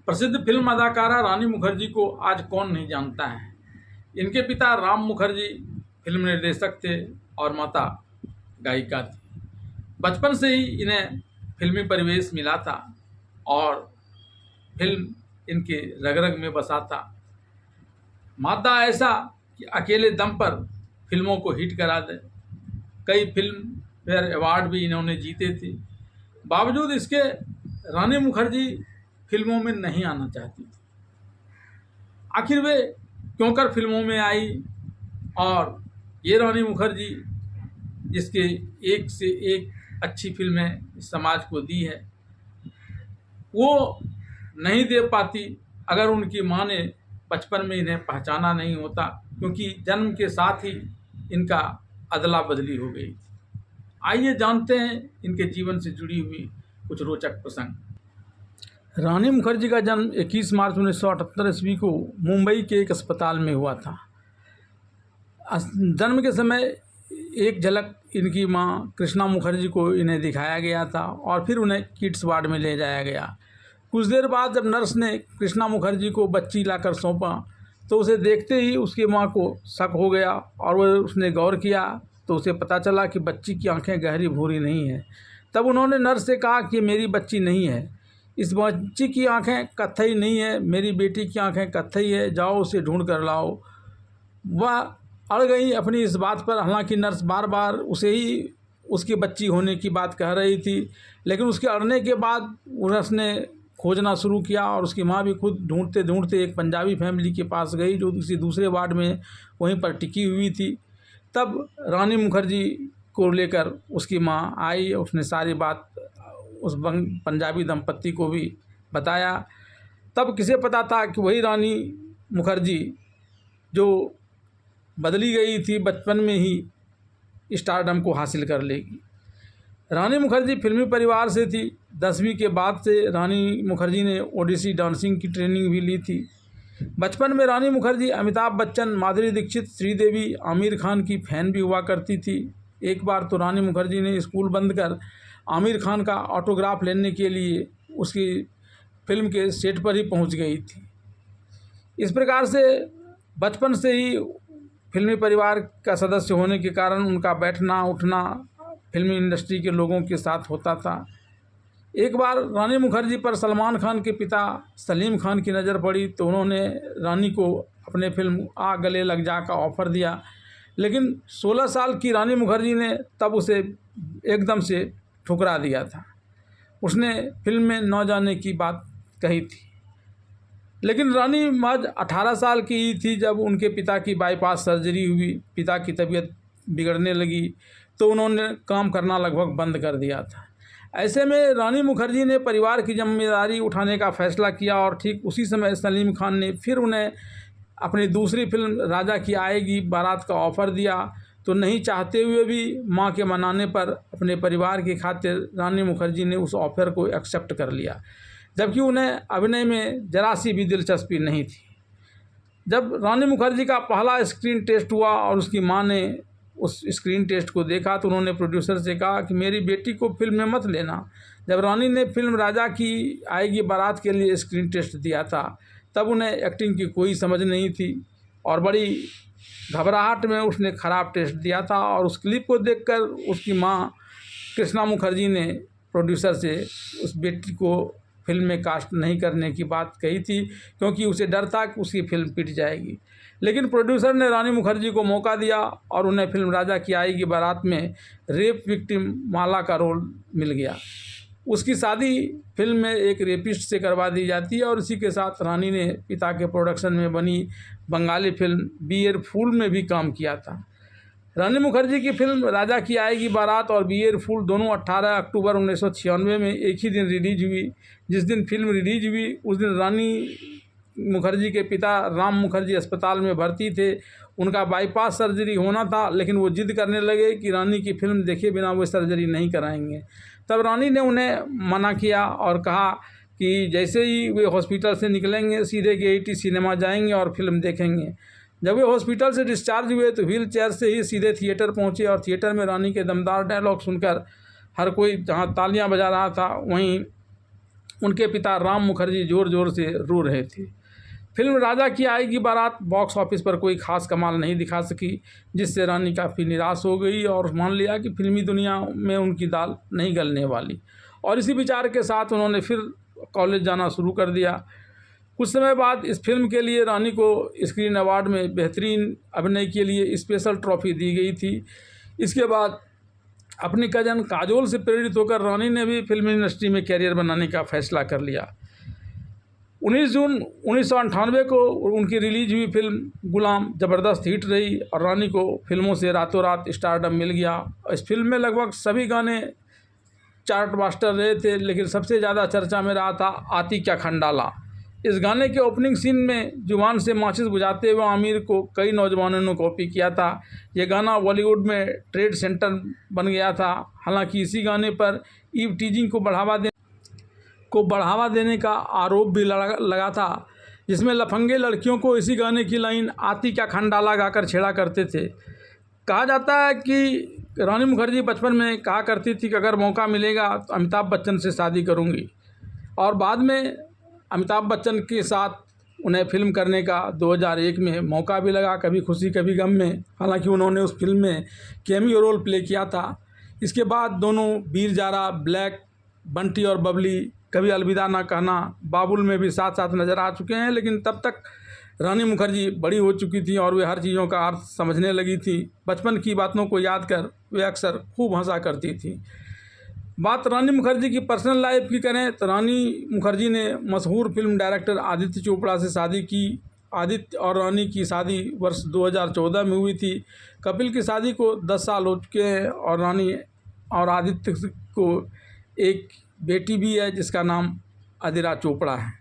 प्रसिद्ध फिल्म अदाकारा रानी मुखर्जी को आज कौन नहीं जानता है। इनके पिता राम मुखर्जी फिल्म निर्देशक थे और माता गायिका थी। बचपन से ही इन्हें फिल्मी परिवेश मिला था और फिल्म इनके रग रग में बसा था। मादा ऐसा कि अकेले दम पर फिल्मों को हिट करा दे। कई फिल्म फेयर अवार्ड भी इन्होंने जीते थे। बावजूद इसके रानी मुखर्जी फिल्मों में नहीं आना चाहती थी। आखिर वे क्यों कर फिल्मों में आई और ये रानी मुखर्जी जिसके एक से एक अच्छी फिल्में समाज को दी है, वो नहीं दे पाती अगर उनकी माँ ने बचपन में इन्हें पहचाना नहीं होता, क्योंकि जन्म के साथ ही इनका अदला बदली हो गई थी। आइए जानते हैं इनके जीवन से जुड़ी हुई कुछ रोचक प्रसंग। रानी मुखर्जी का जन्म 21 मार्च 1978 ईस्वी को मुंबई के एक अस्पताल में हुआ था। जन्म के समय एक झलक इनकी मां कृष्णा मुखर्जी को इन्हें दिखाया गया था और फिर उन्हें किड्स वार्ड में ले जाया गया। कुछ देर बाद जब नर्स ने कृष्णा मुखर्जी को बच्ची लाकर सौंपा तो उसे देखते ही उसकी मां को शक हो गया और वह उसने गौर किया तो उसे पता चला कि बच्ची की आंखें गहरी भूरी नहीं है। तब उन्होंने नर्स से कहा कि मेरी बच्ची नहीं है, इस बच्ची की आंखें कत्थई नहीं है, मेरी बेटी की आंखें कत्थई है, जाओ उसे ढूंढ कर लाओ। वह अड़ गई अपनी इस बात पर। हालांकि नर्स बार बार उसे ही उसकी बच्ची होने की बात कह रही थी, लेकिन उसके अड़ने के बाद नर्स ने खोजना शुरू किया और उसकी माँ भी खुद ढूंढते ढूंढते एक पंजाबी फैमिली के पास गई जो किसी दूसरे वार्ड में वहीं पर टिकी हुई थी। तब रानी मुखर्जी को लेकर उसकी माँ आई, उसने सारी बात उस पंजाबी दंपत्ति को भी बताया। तब किसे पता था कि वही रानी मुखर्जी जो बदली गई थी बचपन में ही स्टारडम को हासिल कर लेगी। रानी मुखर्जी फिल्मी परिवार से थी। 10वीं के बाद से रानी मुखर्जी ने ओडिसी डांसिंग की ट्रेनिंग भी ली थी। बचपन में रानी मुखर्जी अमिताभ बच्चन, माधुरी दीक्षित, श्रीदेवी, आमिर खान की फ़ैन भी हुआ करती थी। एक बार तो रानी मुखर्जी ने स्कूल बंद कर आमिर खान का ऑटोग्राफ लेने के लिए उसकी फिल्म के सेट पर ही पहुंच गई थी। इस प्रकार से बचपन से ही फिल्मी परिवार का सदस्य होने के कारण उनका बैठना उठना फिल्मी इंडस्ट्री के लोगों के साथ होता था। एक बार रानी मुखर्जी पर सलमान खान के पिता सलीम खान की नज़र पड़ी तो उन्होंने रानी को अपने फिल्म आ गले लग जा का ऑफ़र दिया, लेकिन 16 साल की रानी मुखर्जी ने तब उसे एकदम से ठुकरा दिया था। उसने फिल्म में न जाने की बात कही थी। लेकिन रानी महज 18 साल की ही थी जब उनके पिता की बाईपास सर्जरी हुई। पिता की तबीयत बिगड़ने लगी तो उन्होंने काम करना लगभग बंद कर दिया था। ऐसे में रानी मुखर्जी ने परिवार की जिम्मेदारी उठाने का फैसला किया और ठीक उसी समय सलीम खान ने फिर उन्हें अपनी दूसरी फिल्म राजा की आएगी बारात का ऑफ़र दिया। तो नहीं चाहते हुए भी मां के मनाने पर अपने परिवार की खातिर रानी मुखर्जी ने उस ऑफ़र को एक्सेप्ट कर लिया, जबकि उन्हें अभिनय में जरा सी भी दिलचस्पी नहीं थी। जब रानी मुखर्जी का पहला स्क्रीन टेस्ट हुआ और उसकी मां ने उस स्क्रीन टेस्ट को देखा तो उन्होंने प्रोड्यूसर से कहा कि मेरी बेटी को फिल्म में मत लेना। जब रानी ने फिल्म राजा की आएगी बारात के लिए स्क्रीन टेस्ट दिया था तब उन्हें एक्टिंग की कोई समझ नहीं थी और बड़ी घबराहट में उसने ख़राब टेस्ट दिया था। और उस क्लिप को देखकर उसकी मां कृष्णा मुखर्जी ने प्रोड्यूसर से उस बेटी को फिल्म में कास्ट नहीं करने की बात कही थी, क्योंकि उसे डर था कि उसकी फिल्म पिट जाएगी। लेकिन प्रोड्यूसर ने रानी मुखर्जी को मौका दिया और उन्हें फिल्म राजा की आएगी बारात में रेप विक्टिम माला का रोल मिल गया। उसकी शादी फिल्म में एक रेपिस्ट से करवा दी जाती है और इसी के साथ रानी ने पिता के प्रोडक्शन में बनी बंगाली फिल्म बी एर फूल में भी काम किया था। रानी मुखर्जी की फिल्म राजा की आएगी बारात और बी एर फूल दोनों 18 अक्टूबर 1996 में एक ही दिन रिलीज हुई। जिस दिन फिल्म रिलीज हुई उस दिन रानी मुखर्जी के पिता राम मुखर्जी अस्पताल में भर्ती थे। उनका बाईपास सर्जरी होना था, लेकिन वो जिद करने लगे कि रानी की फिल्म देखे बिना वो सर्जरी नहीं कराएंगे। तब रानी ने उन्हें मना किया और कहा कि जैसे ही वे हॉस्पिटल से निकलेंगे सीधे गेयटी सिनेमा जाएंगे और फिल्म देखेंगे। जब वे हॉस्पिटल से डिस्चार्ज हुए तो व्हील चेयर से ही सीधे थिएटर पहुंचे और थिएटर में रानी के दमदार डायलॉग सुनकर हर कोई जहां तालियां बजा रहा था वहीं उनके पिता राम मुखर्जी ज़ोर ज़ोर से रो रहे थे। फिल्म राजा की आएगी बारात बॉक्स ऑफिस पर कोई खास कमाल नहीं दिखा सकी, जिससे रानी काफ़ी निराश हो गई और मान लिया कि फिल्मी दुनिया में उनकी दाल नहीं गलने वाली, और इसी विचार के साथ उन्होंने फिर कॉलेज जाना शुरू कर दिया। कुछ समय बाद इस फिल्म के लिए रानी को स्क्रीन अवार्ड में बेहतरीन अभिनय के लिए स्पेशल ट्रॉफी दी गई थी। इसके बाद अपनी कज़न काजोल से प्रेरित होकर रानी ने भी फिल्म इंडस्ट्री में कैरियर बनाने का फैसला कर लिया। 19 जून 1998 को उनकी रिलीज हुई फिल्म गुलाम ज़बरदस्त हिट रही और रानी को फिल्मों से रातों रात स्टारडम मिल गया। इस फिल्म में लगभग सभी गाने चार्ट मास्टर रहे थे, लेकिन सबसे ज़्यादा चर्चा में रहा था आती क्या खंडाला। इस गाने के ओपनिंग सीन में जुबान से माचिस बुझाते हुए आमिर को कई नौजवानों ने कॉपी किया था। ये गाना बॉलीवुड में ट्रेड सेंटर बन गया था। हालांकि इसी गाने पर ईव टीजिंग को बढ़ावा देने का आरोप भी लगा था, जिसमें लफंगे लड़कियों को इसी गाने की लाइन आती क्या खंडाला गाकर छेड़ा करते थे। कहा जाता है कि रानी मुखर्जी बचपन में कहा करती थी कि अगर मौका मिलेगा तो अमिताभ बच्चन से शादी करूंगी, और बाद में अमिताभ बच्चन के साथ उन्हें फिल्म करने का 2001 में मौका भी लगा, कभी खुशी कभी गम में। हालांकि उन्होंने उस फिल्म में कैमियो रोल प्ले किया था। इसके बाद दोनों वीर जारा, ब्लैक, बंटी और बबली, कभी अलविदा ना कहना, बाबुल में भी साथ साथ नज़र आ चुके हैं। लेकिन तब तक रानी मुखर्जी बड़ी हो चुकी थी और वे हर चीज़ों का अर्थ समझने लगी थी। बचपन की बातों को याद कर वे अक्सर खूब हंसा करती थी। बात रानी मुखर्जी की पर्सनल लाइफ की करें तो रानी मुखर्जी ने मशहूर फिल्म डायरेक्टर आदित्य चोपड़ा से शादी की। आदित्य और रानी की शादी वर्ष 2014 में हुई थी। कपिल की शादी को 10 साल हो चुके हैं और रानी और आदित्य को एक बेटी भी है जिसका नाम अदिरा चोपड़ा है।